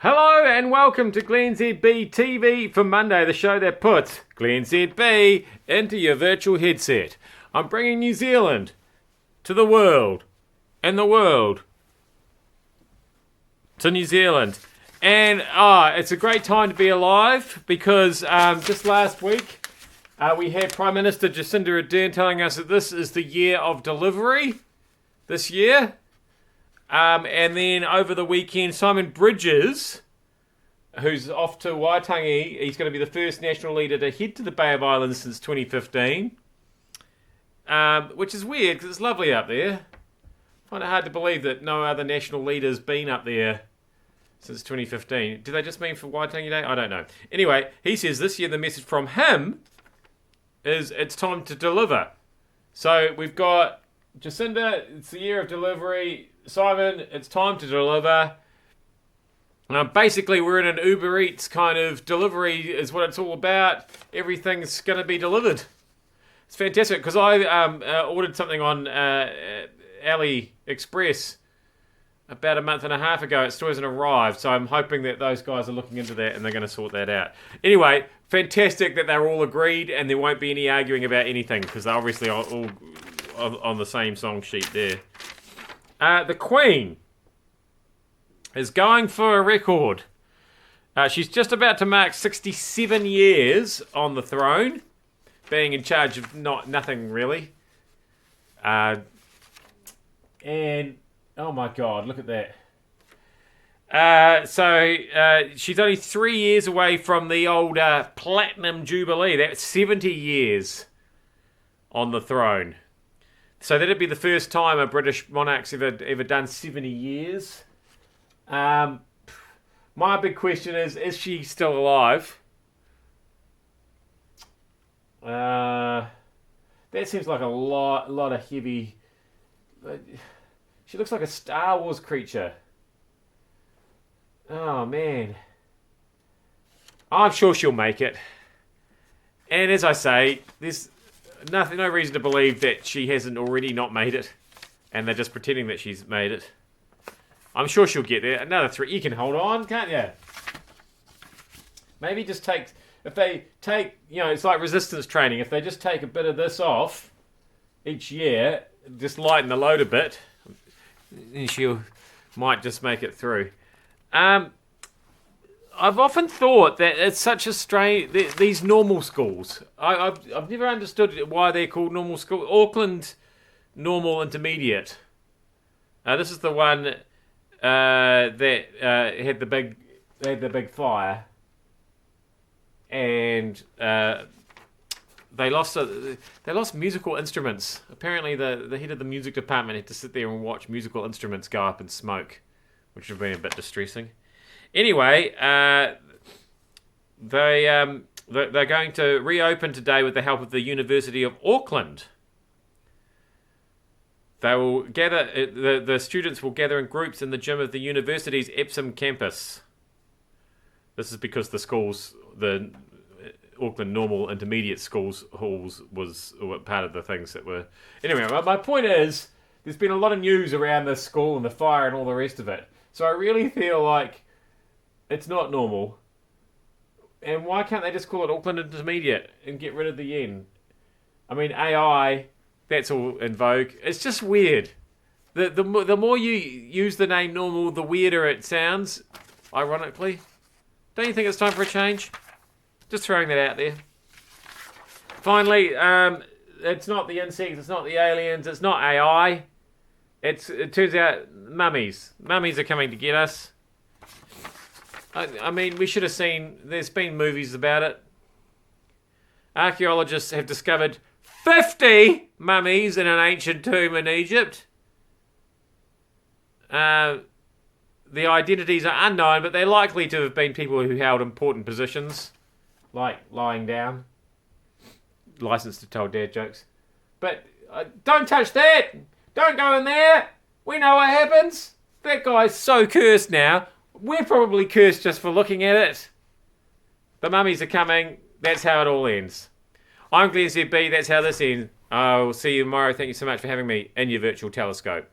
Hello and welcome to Glenn ZB TV for Monday, the show that puts Glenn ZB into your virtual headset. I'm bringing New Zealand to the world, and the world to New Zealand. And it's a great time to be alive because just last week we had Prime Minister Jacinda Ardern telling us that this is the year of delivery this year. And then over the weekend, Simon Bridges, who's off to Waitangi, he's going to be the first national leader to head to the Bay of Islands since 2015, which is weird because it's lovely up there. I find it hard to believe that no other national leader's been up there since 2015. Do they just mean for Waitangi Day? I don't know. Anyway, he says this year the message from him is it's time to deliver. So we've got Jacinda, it's the year of delivery. Simon, it's time to deliver. Basically, we're in an Uber Eats kind of delivery is what it's all about. Everything's going to be delivered. It's fantastic because I ordered something on AliExpress about a month and a half ago. It still hasn't arrived, so I'm hoping that those guys are looking into that and they're going to sort that out. Anyway, fantastic that they're all agreed and there won't be any arguing about anything because they're obviously all on the same song sheet there. The Queen is going for a record. She's just about to mark 67 years on the throne, being in charge of nothing really. And oh my God, look at that. So she's only 3 years away from the old Platinum Jubilee. That's 70 years on the throne. So that'd be the first time a British monarch's ever done 70 years. My big question is she still alive? That seems like a lot of heavy. She looks like a Star Wars creature. Oh man, I'm sure she'll make it. And as I say, there's no reason to believe that she hasn't already not made it, and they're just pretending that she's made it. I'm sure she'll get there. Another 3. You can hold on, can't you? Maybe just if they take, it's like resistance training. If they just take a bit of this off each year, just lighten the load a bit, she might just make it through. I've often thought that it's such a strange. These normal schools. I've never understood why they're called normal school. Auckland Normal Intermediate. This is the one that had the big fire, and they lost musical instruments. Apparently, the head of the music department had to sit there and watch musical instruments go up in smoke, which would have been a bit distressing. Anyway, they're going to reopen today with the help of the University of Auckland. They will gather. The students will gather in groups in the gym of the university's Epsom campus. This is because the Auckland Normal Intermediate Schools halls were part of the things that were. Anyway, my point is, there's been a lot of news around this school and the fire and all the rest of it. So I really feel like it's not normal. And why can't they just call it Auckland Intermediate and get rid of the N? I mean, AI, that's all in vogue. It's just weird. The more you use the name normal, the weirder it sounds, ironically. Don't you think it's time for a change? Just throwing that out there. Finally, it's not the insects, it's not the aliens, it's not AI. It turns out mummies. Mummies are coming to get us. I mean, we should have seen. There's been movies about it. Archaeologists have discovered 50 mummies in an ancient tomb in Egypt. The identities are unknown, but they're likely to have been people who held important positions, like lying down. License to tell dad jokes. But don't touch that! Don't go in there! We know what happens! That guy's so cursed now. We're probably cursed just for looking at it. The mummies are coming. That's how it all ends. I'm Glenn ZB. That's how this ends. I'll see you tomorrow. Thank you so much for having me in your virtual telescope.